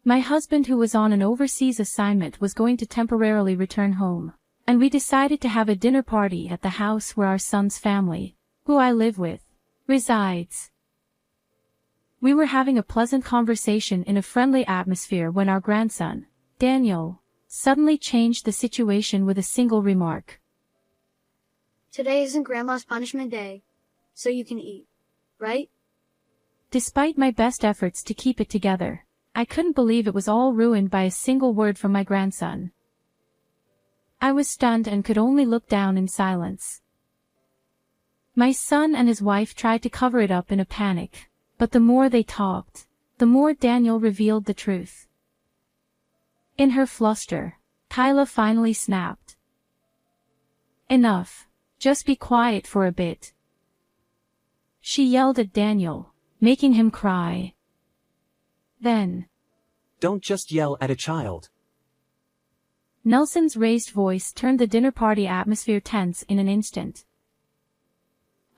My husband, who was on an overseas assignment, was going to temporarily return home, and we decided to have a dinner party at the house where our son's family, who I live with, resides. We were having a pleasant conversation in a friendly atmosphere when our grandson, Daniel, suddenly changed the situation with a single remark. Today isn't Grandma's punishment day, so you can eat, right? Despite my best efforts to keep it together, I couldn't believe it was all ruined by a single word from my grandson. I was stunned and could only look down in silence. My son and his wife tried to cover it up in a panic, but the more they talked, the more Daniel revealed the truth. In her fluster, Kyla finally snapped. Enough. Just be quiet for a bit. She yelled at Daniel, making him cry. Then, don't just yell at a child. Nelson's raised voice turned the dinner party atmosphere tense in an instant.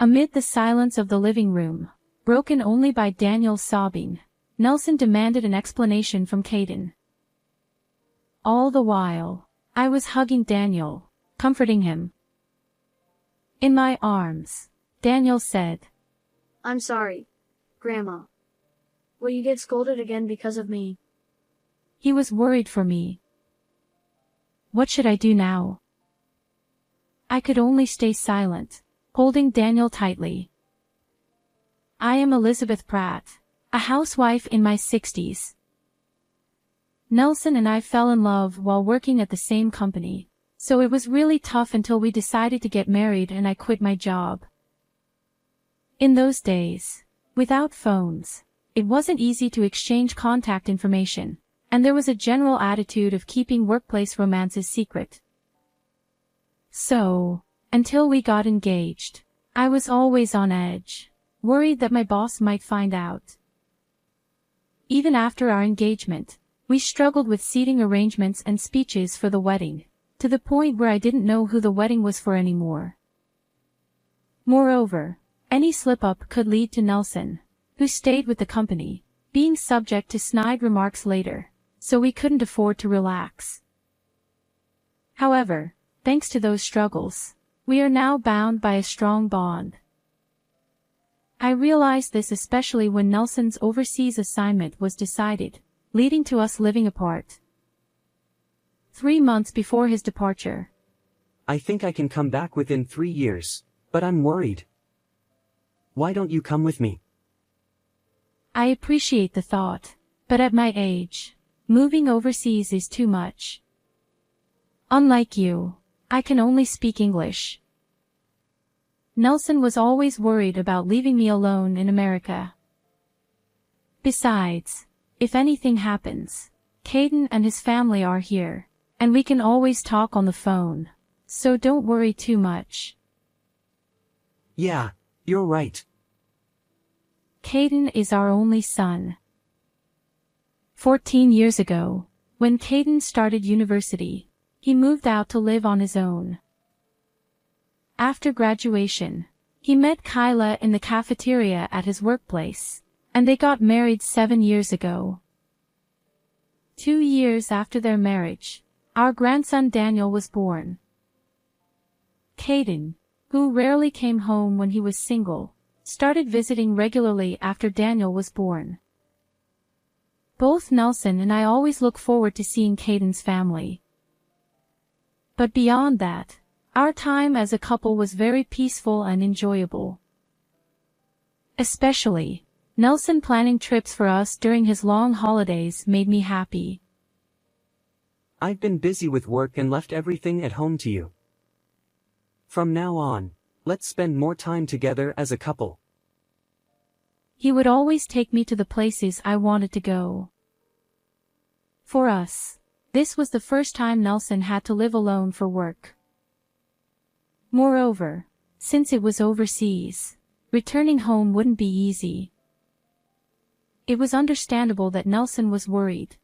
Amid the silence of the living room, broken only by Daniel's sobbing, Nelson demanded an explanation from Caden. All the while, I was hugging Daniel, comforting him. In my arms, Daniel said, I'm sorry, Grandma. Will you get scolded again because of me? He was worried for me. What should I do now? I could only stay silent, holding Daniel tightly. I am Elizabeth Pratt, a housewife in my 60s. Nelson and I fell in love while working at the same company, so it was really tough until we decided to get married and I quit my job. In those days, without phones, it wasn't easy to exchange contact information, and there was a general attitude of keeping workplace romances secret. So, until we got engaged, I was always on edge, worried that my boss might find out. Even after our engagement, we struggled with seating arrangements and speeches for the wedding, to the point where I didn't know who the wedding was for anymore. Moreover, any slip-up could lead to Nelson, who stayed with the company, being subject to snide remarks later, so we couldn't afford to relax. However, thanks to those struggles, we are now bound by a strong bond. I realized this especially when Nelson's overseas assignment was decided, leading to us living apart. 3 months before his departure. I think I can come back within 3 years, but I'm worried. Why don't you come with me? I appreciate the thought, but at my age, moving overseas is too much. Unlike you, I can only speak English. Nelson was always worried about leaving me alone in America. Besides, if anything happens, Caden and his family are here, and we can always talk on the phone, so don't worry too much. Yeah, you're right. Caden is our only son. 14 years ago, when Caden started university, he moved out to live on his own. After graduation, he met Kyla in the cafeteria at his workplace, and they got married 7 years ago. 2 years after their marriage, our grandson Daniel was born. Caden, who rarely came home when he was single, started visiting regularly after Daniel was born. Both Nelson and I always look forward to seeing Caden's family. But beyond that, our time as a couple was very peaceful and enjoyable. Especially, Nelson planning trips for us during his long holidays made me happy. I've been busy with work and left everything at home to you. From now on, let's spend more time together as a couple. He would always take me to the places I wanted to go. For us, this was the first time Nelson had to live alone for work. Moreover, since it was overseas, returning home wouldn't be easy. It was understandable that Nelson was worried.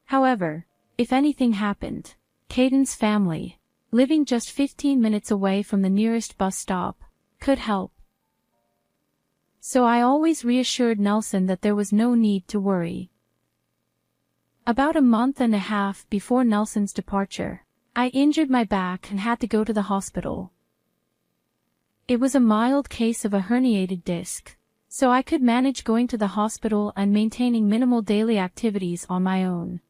However, if anything happened, Caden's family, living just 15 minutes away from the nearest bus stop, could help. So I always reassured Nelson that there was no need to worry. About a month and a half before Nelson's departure, I injured my back and had to go to the hospital. It was a mild case of a herniated disc, so I could manage going to the hospital and maintaining minimal daily activities on my own.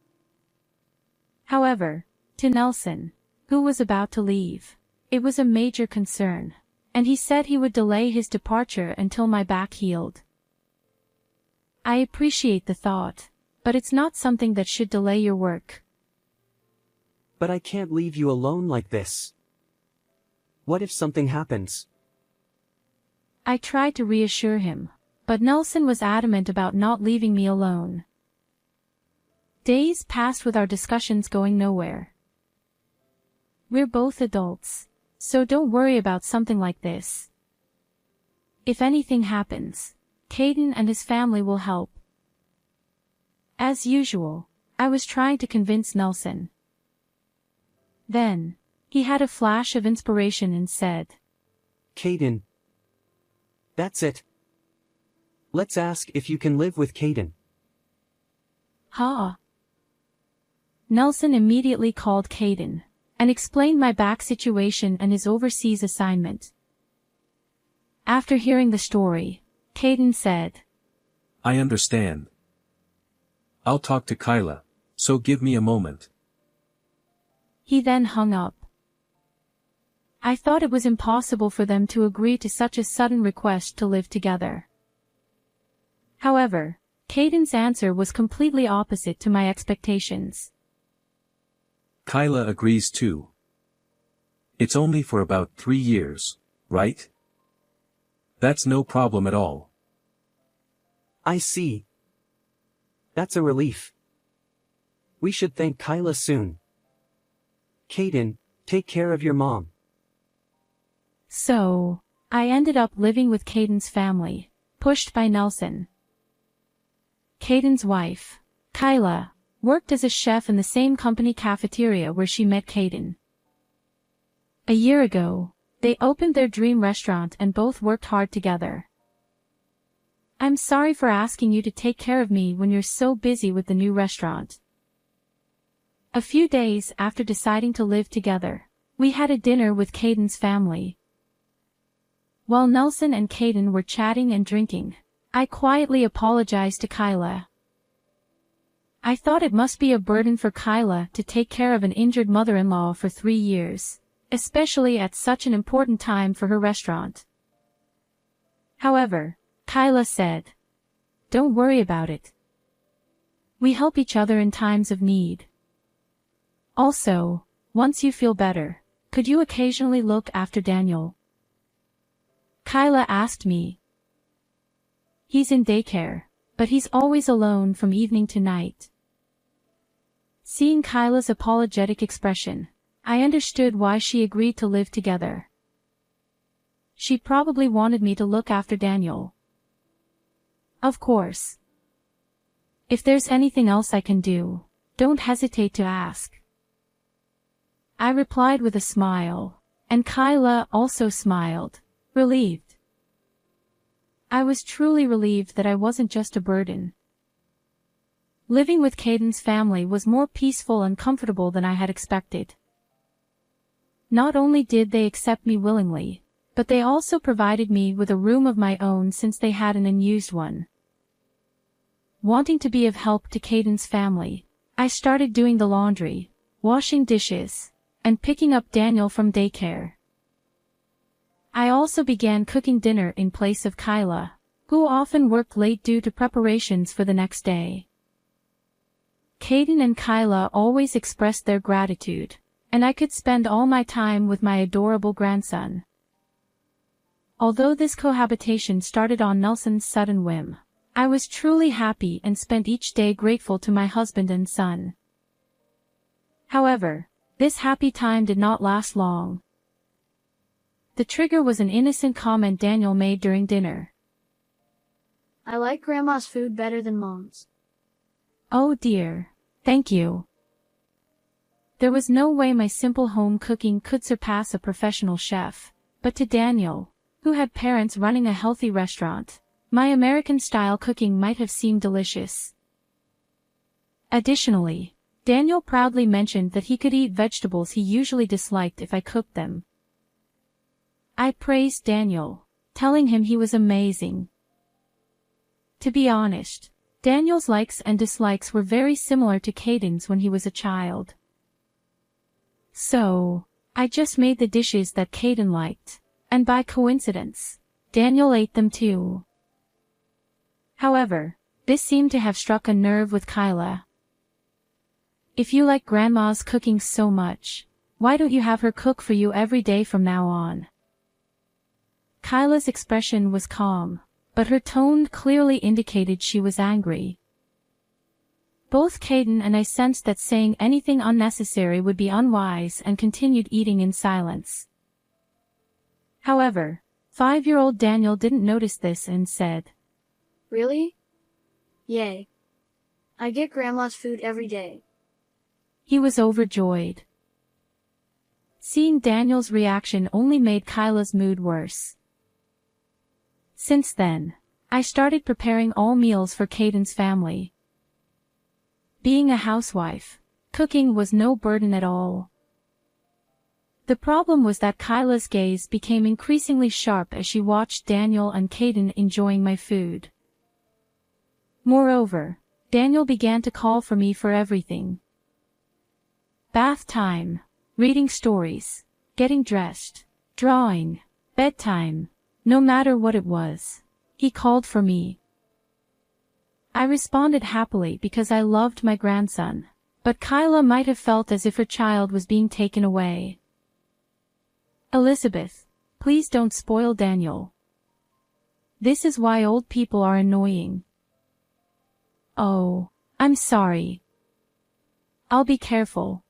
However, to Nelson, who was about to leave, it was a major concern, and he said he would delay his departure until my back healed. I appreciate the thought, but it's not something that should delay your work. But I can't leave you alone like this. What if something happens? I tried to reassure him, but Nelson was adamant about not leaving me alone. Days passed with our discussions going nowhere. We're both adults, so don't worry about something like this. If anything happens, Caden and his family will help. As usual, I was trying to convince Nelson. Then, he had a flash of inspiration and said, Caden. That's it. Let's ask if you can live with Caden. Ha! Nelson immediately called Caden and explained my back situation and his overseas assignment. After hearing the story, Caden said, I understand. I'll talk to Kyla, so give me a moment. He then hung up. I thought it was impossible for them to agree to such a sudden request to live together. However, Caden's answer was completely opposite to my expectations. Kyla agrees too. It's only for about 3 years, right? That's no problem at all. I see. That's a relief. We should thank Kyla soon. Caden, take care of your mom. So, I ended up living with Caden's family, pushed by Nelson. Caden's wife, Kyla, worked as a chef in the same company cafeteria where she met Caden. A year ago, they opened their dream restaurant and both worked hard together. I'm sorry for asking you to take care of me when you're so busy with the new restaurant. A few days after deciding to live together, we had a dinner with Caden's family. While Nelson and Caden were chatting and drinking, I quietly apologized to Kyla. I thought it must be a burden for Kyla to take care of an injured mother-in-law for 3 years, especially at such an important time for her restaurant. However, Kyla said, "Don't worry about it. We help each other in times of need. Also, once you feel better, could you occasionally look after Daniel?" Kyla asked me. He's in daycare, but he's always alone from evening to night. Seeing Kyla's apologetic expression, I understood why she agreed to live together. She probably wanted me to look after Daniel. Of course. If there's anything else I can do, don't hesitate to ask. I replied with a smile, and Kyla also smiled, relieved. I was truly relieved that I wasn't just a burden. Living with Caden's family was more peaceful and comfortable than I had expected. Not only did they accept me willingly, but they also provided me with a room of my own since they had an unused one. Wanting to be of help to Caden's family, I started doing the laundry, washing dishes, and picking up Daniel from daycare. I also began cooking dinner in place of Kyla, who often worked late due to preparations for the next day. Caden and Kyla always expressed their gratitude, and I could spend all my time with my adorable grandson. Although this cohabitation started on Nelson's sudden whim, I was truly happy and spent each day grateful to my husband and son. However, this happy time did not last long. The trigger was an innocent comment Daniel made during dinner. I like Grandma's food better than Mom's. Oh dear, thank you. There was no way my simple home cooking could surpass a professional chef, but to Daniel, who had parents running a healthy restaurant, my American-style cooking might have seemed delicious. Additionally, Daniel proudly mentioned that he could eat vegetables he usually disliked if I cooked them. I praised Daniel, telling him he was amazing. To be honest, Daniel's likes and dislikes were very similar to Caden's when he was a child. So, I just made the dishes that Caden liked, and by coincidence, Daniel ate them too. However, this seemed to have struck a nerve with Kyla. "If you like Grandma's cooking so much, why don't you have her cook for you every day from now on?" Kyla's expression was calm, but her tone clearly indicated she was angry. Both Caden and I sensed that saying anything unnecessary would be unwise and continued eating in silence. However, 5-year-old Daniel didn't notice this and said, Really? Yay. I get Grandma's food every day. He was overjoyed. Seeing Daniel's reaction only made Kyla's mood worse. Since then, I started preparing all meals for Caden's family. Being a housewife, cooking was no burden at all. The problem was that Kyla's gaze became increasingly sharp as she watched Daniel and Caden enjoying my food. Moreover, Daniel began to call for me for everything. Bath time, reading stories, getting dressed, drawing, bedtime, no matter what it was, he called for me. I responded happily because I loved my grandson, but Kyla might have felt as if her child was being taken away. "Elizabeth, please don't spoil Daniel. This is why old people are annoying." "Oh, I'm sorry. I'll be careful."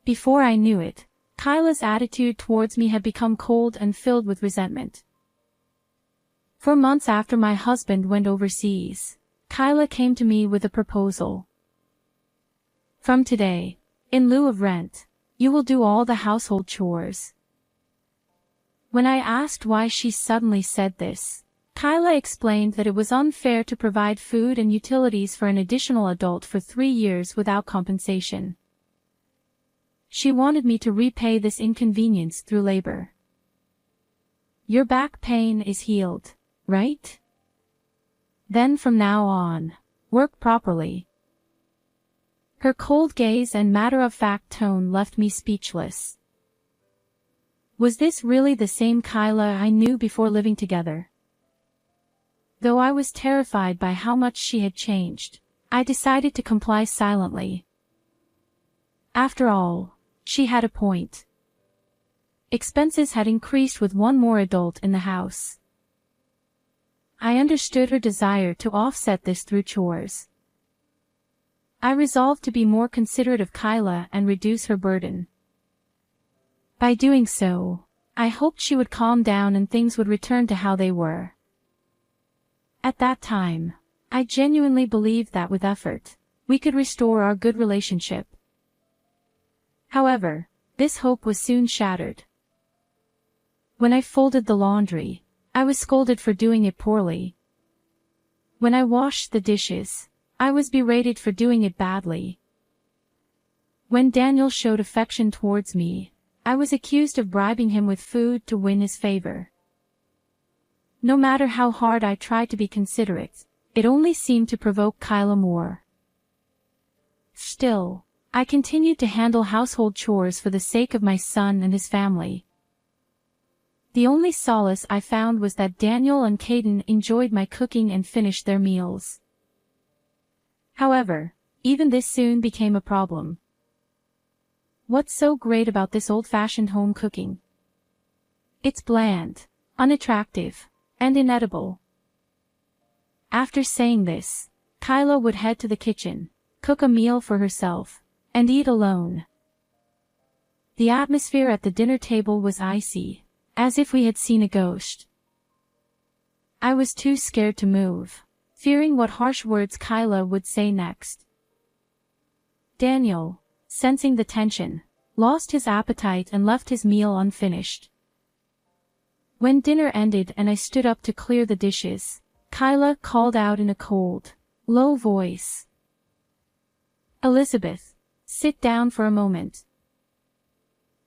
Before I knew it, Kyla's attitude towards me had become cold and filled with resentment. For months after my husband went overseas, Kyla came to me with a proposal. "From today, in lieu of rent, you will do all the household chores." When I asked why she suddenly said this, Kyla explained that it was unfair to provide food and utilities for an additional adult for 3 years without compensation. She wanted me to repay this inconvenience through labor. "Your back pain is healed, right? Then from now on, work properly." Her cold gaze and matter-of-fact tone left me speechless. Was this really the same Kyla I knew before living together? Though I was terrified by how much she had changed, I decided to comply silently. After all, she had a point. Expenses had increased with one more adult in the house. I understood her desire to offset this through chores. I resolved to be more considerate of Kyla and reduce her burden. By doing so, I hoped she would calm down and things would return to how they were. At that time, I genuinely believed that with effort, we could restore our good relationship. However, this hope was soon shattered. When I folded the laundry, I was scolded for doing it poorly. When I washed the dishes, I was berated for doing it badly. When Daniel showed affection towards me, I was accused of bribing him with food to win his favor. No matter how hard I tried to be considerate, it only seemed to provoke Kyla more. Still, I continued to handle household chores for the sake of my son and his family. The only solace I found was that Daniel and Caden enjoyed my cooking and finished their meals. However, even this soon became a problem. What's so great about this old-fashioned home cooking? It's bland, unattractive, and inedible. After saying this, Kyla would head to the kitchen, cook a meal for herself, and eat alone. The atmosphere at the dinner table was icy, as if we had seen a ghost. I was too scared to move, fearing what harsh words Kyla would say next. Daniel, sensing the tension, lost his appetite and left his meal unfinished. When dinner ended and I stood up to clear the dishes, Kyla called out in a cold, low voice, Elizabeth, sit down for a moment.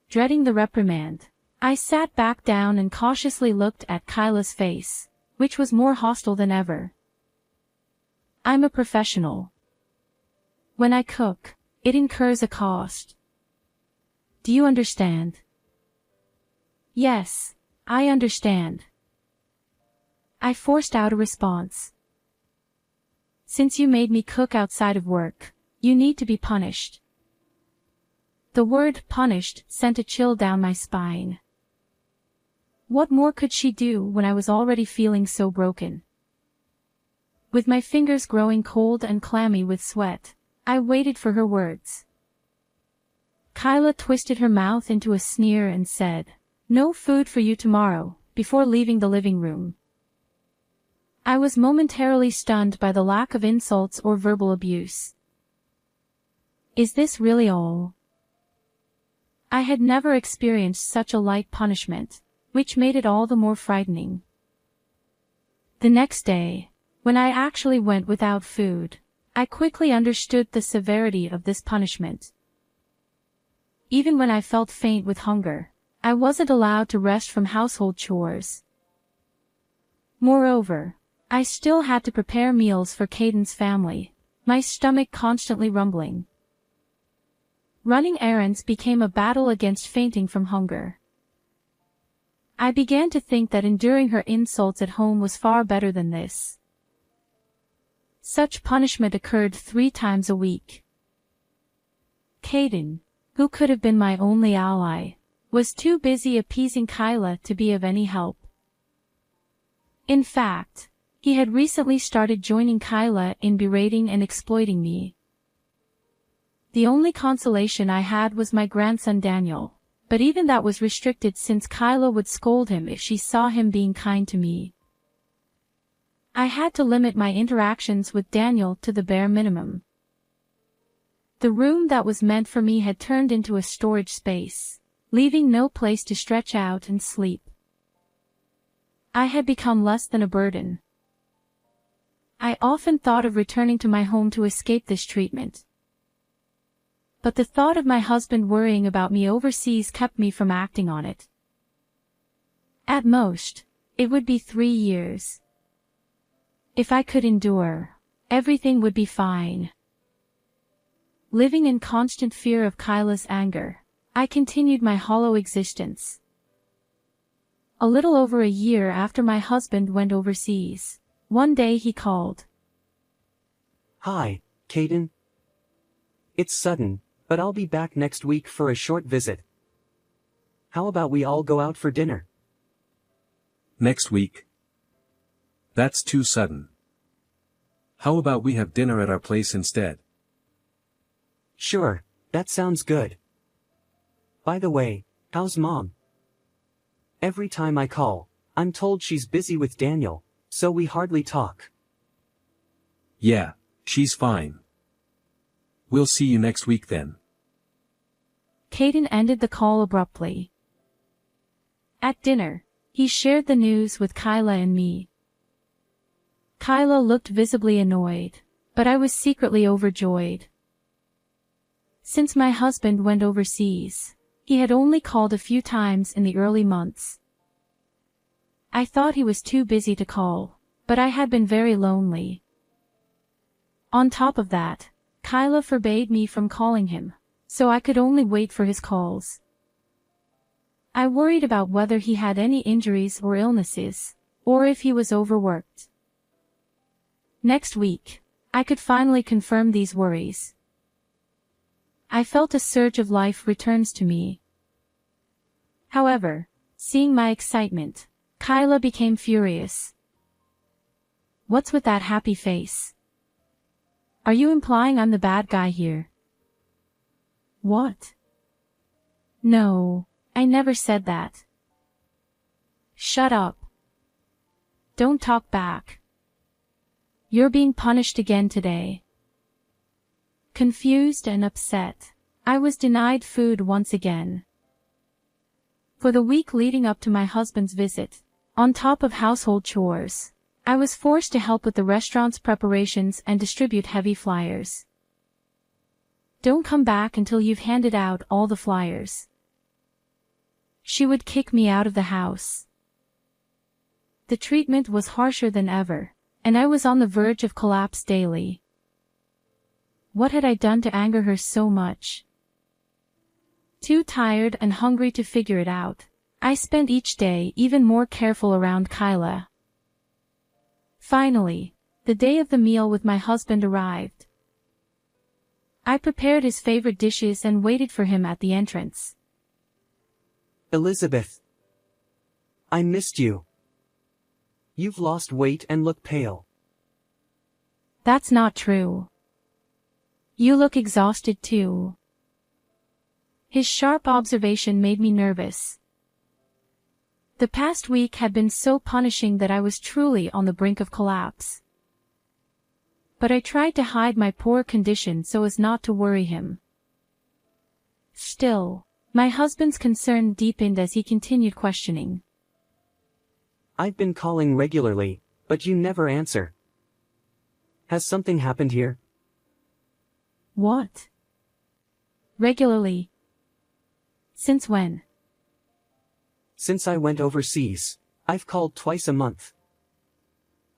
Dreading the reprimand, I sat back down and cautiously looked at Kyla's face, which was more hostile than ever. I'm a professional. When I cook, it incurs a cost. Do you understand? Yes, I understand. I forced out a response. Since you made me cook outside of work, you need to be punished. The word punished sent a chill down my spine. What more could she do when I was already feeling so broken? With my fingers growing cold and clammy with sweat, I waited for her words. Kyla twisted her mouth into a sneer and said, "No food for you tomorrow," before leaving the living room. I was momentarily stunned by the lack of insults or verbal abuse. Is this really all? I had never experienced such a light punishment, which made it all the more frightening. The next day, when I actually went without food, I quickly understood the severity of this punishment. Even when I felt faint with hunger, I wasn't allowed to rest from household chores. Moreover, I still had to prepare meals for Caden's family, my stomach constantly rumbling. Running errands became a battle against fainting from hunger. I began to think that enduring her insults at home was far better than this. Such punishment occurred 3 times a week. Caden, who could have been my only ally, was too busy appeasing Kyla to be of any help. In fact, he had recently started joining Kyla in berating and exploiting me. The only consolation I had was my grandson Daniel, but even that was restricted since Kyla would scold him if she saw him being kind to me. I had to limit my interactions with Daniel to the bare minimum. The room that was meant for me had turned into a storage space, leaving no place to stretch out and sleep. I had become less than a burden. I often thought of returning to my home to escape this treatment. But the thought of my husband worrying about me overseas kept me from acting on it. At most, it would be 3 years. If I could endure, everything would be fine. Living in constant fear of Kyla's anger, I continued my hollow existence. A little over a year after my husband went overseas, one day he called. Hi, Caden. It's sudden, but I'll be back next week for a short visit. How about we all go out for dinner? Next week? That's too sudden. How about we have dinner at our place instead? Sure, that sounds good. By the way, how's Mom? Every time I call, I'm told she's busy with Daniel, so we hardly talk. Yeah, she's fine. We'll see you next week then. Caden ended the call abruptly. At dinner, he shared the news with Kyla and me. Kyla looked visibly annoyed, but I was secretly overjoyed. Since my husband went overseas, he had only called a few times in the early months. I thought he was too busy to call, but I had been very lonely. On top of that, Kyla forbade me from calling him, so I could only wait for his calls. I worried about whether he had any injuries or illnesses, or if he was overworked. Next week, I could finally confirm these worries. I felt a surge of life returns to me. However, seeing my excitement, Kyla became furious. What's with that happy face? Are you implying I'm the bad guy here? What? No, I never said that. Shut up. Don't talk back. You're being punished again today. Confused and upset, I was denied food once again. For the week leading up to my husband's visit, on top of household chores, I was forced to help with the restaurant's preparations and distribute heavy flyers. Don't come back until you've handed out all the flyers. She would kick me out of the house. The treatment was harsher than ever, and I was on the verge of collapse daily. What had I done to anger her so much? Too tired and hungry to figure it out, I spent each day even more careful around Kyla. Finally, the day of the meal with my husband arrived. I prepared his favorite dishes and waited for him at the entrance. Elizabeth. I missed you. You've lost weight and look pale. That's not true. You look exhausted too. His sharp observation made me nervous. The past week had been so punishing that I was truly on the brink of collapse. But I tried to hide my poor condition so as not to worry him. Still, my husband's concern deepened as he continued questioning. I've been calling regularly, but you never answer. Has something happened here? What? Regularly? Since when? Since I went overseas, I've called twice a month.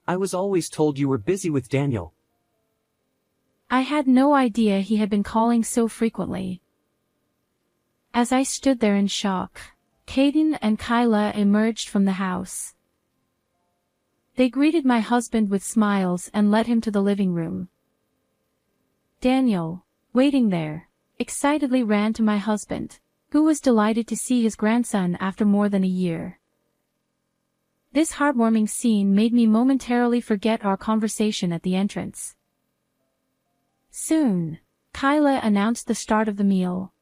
I was always told you were busy with Daniel. I had no idea he had been calling so frequently. As I stood there in shock, Caden and Kyla emerged from the house. They greeted my husband with smiles and led him to the living room. Daniel, waiting there, excitedly ran to my husband, who was delighted to see his grandson after more than a year. This heartwarming scene made me momentarily forget our conversation at the entrance. Soon, Kyla announced the start of the meal.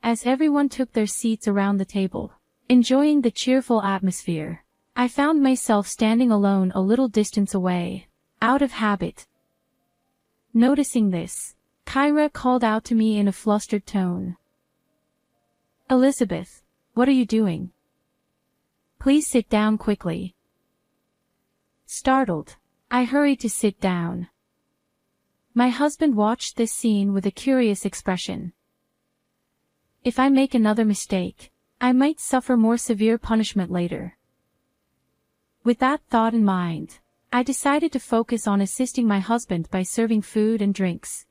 As everyone took their seats around the table, enjoying the cheerful atmosphere, I found myself standing alone a little distance away, out of habit. Noticing this, Kyra called out to me in a flustered tone. Elizabeth, what are you doing? Please sit down quickly. Startled, I hurried to sit down. My husband watched this scene with a curious expression. If I make another mistake, I might suffer more severe punishment later. With that thought in mind, I decided to focus on assisting my husband by serving food and drinks.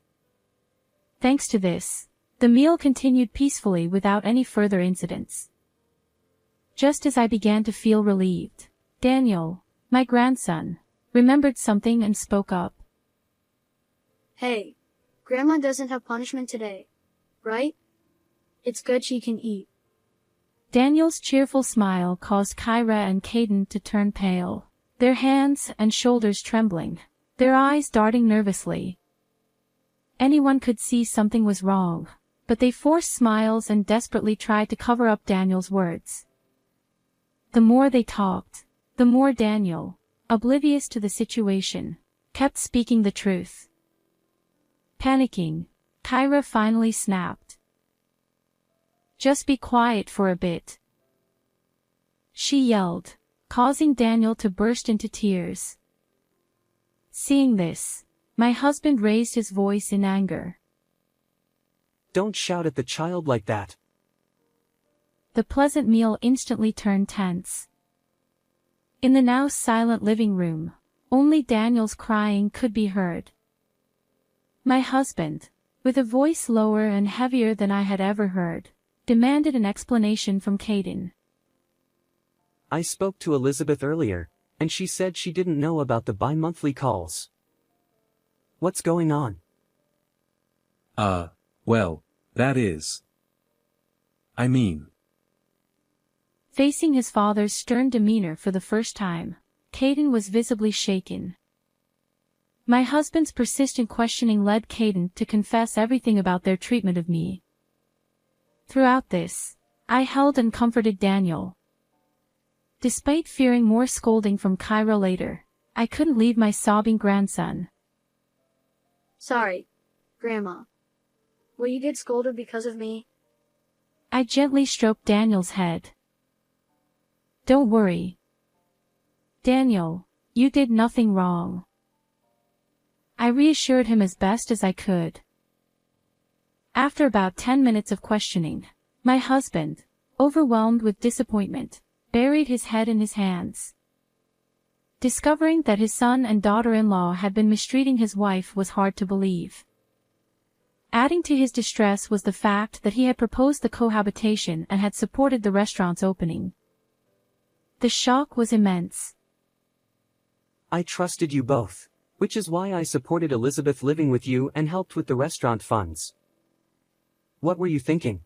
Thanks to this, the meal continued peacefully without any further incidents. Just as I began to feel relieved, Daniel, my grandson, remembered something and spoke up. Hey, Grandma doesn't have punishment today, right? It's good she can eat. Daniel's cheerful smile caused Kyra and Caden to turn pale, their hands and shoulders trembling, their eyes darting nervously. Anyone could see something was wrong, but they forced smiles and desperately tried to cover up Daniel's words. The more they talked, the more Daniel, oblivious to the situation, kept speaking the truth. Panicking, Kyra finally snapped. Just be quiet for a bit. She yelled, causing Daniel to burst into tears. Seeing this, my husband raised his voice in anger. Don't shout at the child like that. The pleasant meal instantly turned tense. In the now silent living room, only Daniel's crying could be heard. My husband, with a voice lower and heavier than I had ever heard, demanded an explanation from Caden. I spoke to Elizabeth earlier, and she said she didn't know about the bi-monthly calls. What's going on? Well, that is. I mean. Facing his father's stern demeanor for the first time, Caden was visibly shaken. My husband's persistent questioning led Caden to confess everything about their treatment of me. Throughout this, I held and comforted Daniel. Despite fearing more scolding from Kyra later, I couldn't leave my sobbing grandson. Sorry, Grandma. Will you get scolded because of me? I gently stroked Daniel's head. Don't worry. Daniel, you did nothing wrong. I reassured him as best as I could. After about 10 minutes of questioning, my husband, overwhelmed with disappointment, buried his head in his hands. Discovering that his son and daughter-in-law had been mistreating his wife was hard to believe. Adding to his distress was the fact that he had proposed the cohabitation and had supported the restaurant's opening. The shock was immense. I trusted you both, which is why I supported Elizabeth living with you and helped with the restaurant funds. What were you thinking?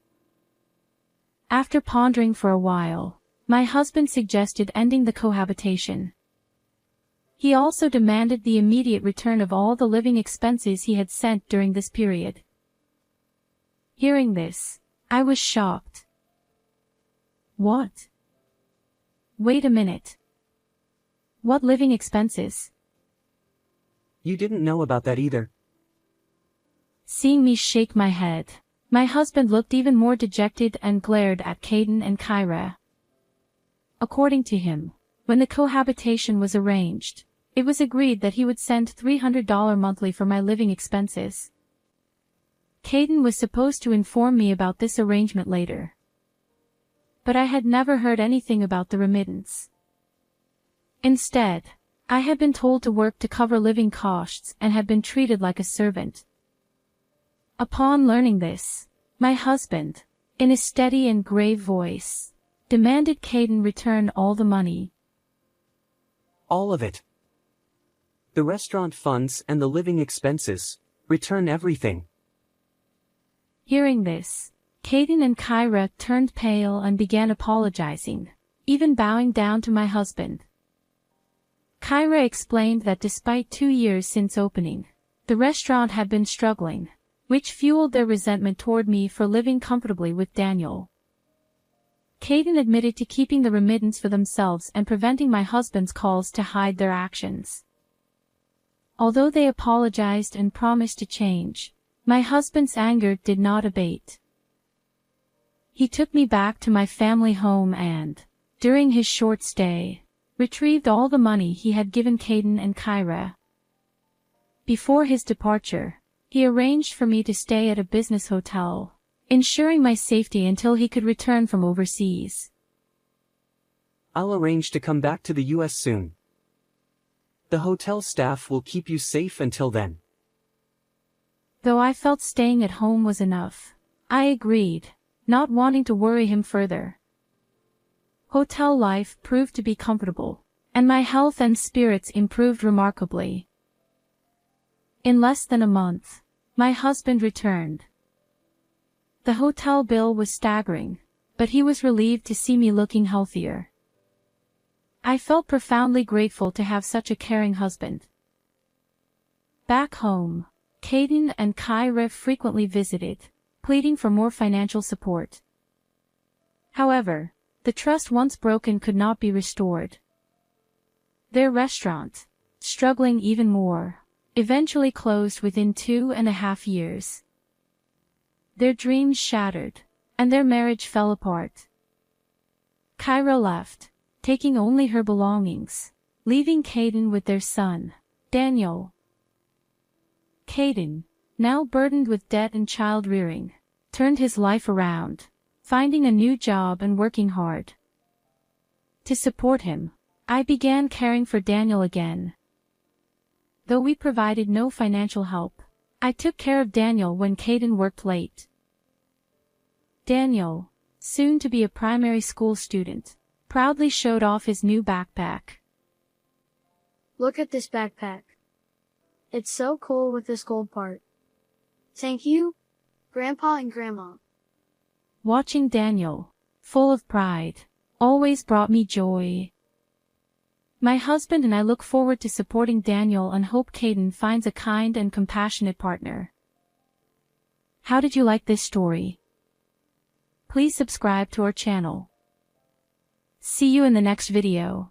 After pondering for a while, my husband suggested ending the cohabitation. He also demanded the immediate return of all the living expenses he had sent during this period. Hearing this, I was shocked. What? Wait a minute. What living expenses? You didn't know about that either. Seeing me shake my head, my husband looked even more dejected and glared at Caden and Kyra. According to him, when the cohabitation was arranged, it was agreed that he would send $300 monthly for my living expenses. Caden was supposed to inform me about this arrangement later. But I had never heard anything about the remittance. Instead, I had been told to work to cover living costs and had been treated like a servant. Upon learning this, my husband, in a steady and grave voice, demanded Caden return all the money. All of it. The restaurant funds and the living expenses. Return everything. Hearing this, Caden and Kyra turned pale and began apologizing, even bowing down to my husband. Kyra explained that despite 2 years since opening, the restaurant had been struggling, which fueled their resentment toward me for living comfortably with Daniel. Caden admitted to keeping the remittance for themselves and preventing my husband's calls to hide their actions. Although they apologized and promised to change, my husband's anger did not abate. He took me back to my family home and, during his short stay, retrieved all the money he had given Caden and Kyra. Before his departure, he arranged for me to stay at a business hotel, ensuring my safety until he could return from overseas. I'll arrange to come back to the US soon. The hotel staff will keep you safe until then. Though I felt staying at home was enough, I agreed, not wanting to worry him further. Hotel life proved to be comfortable, and my health and spirits improved remarkably. In less than a month, my husband returned. The hotel bill was staggering, but he was relieved to see me looking healthier. I felt profoundly grateful to have such a caring husband. Back home, Caden and Kyra frequently visited, pleading for more financial support. However, the trust once broken could not be restored. Their restaurant, struggling even more, eventually closed within 2.5 years. Their dreams shattered, and their marriage fell apart. Kyra left, taking only her belongings, leaving Caden with their son, Daniel. Caden, now burdened with debt and child-rearing, turned his life around, finding a new job and working hard. To support him, I began caring for Daniel again. Though we provided no financial help, I took care of Daniel when Caden worked late. Daniel, soon to be a primary school student, proudly showed off his new backpack. Look at this backpack. It's so cool with this gold part. Thank you, Grandpa and Grandma. Watching Daniel, full of pride, always brought me joy. My husband and I look forward to supporting Daniel and hope Caden finds a kind and compassionate partner. How did you like this story? Please subscribe to our channel. See you in the next video.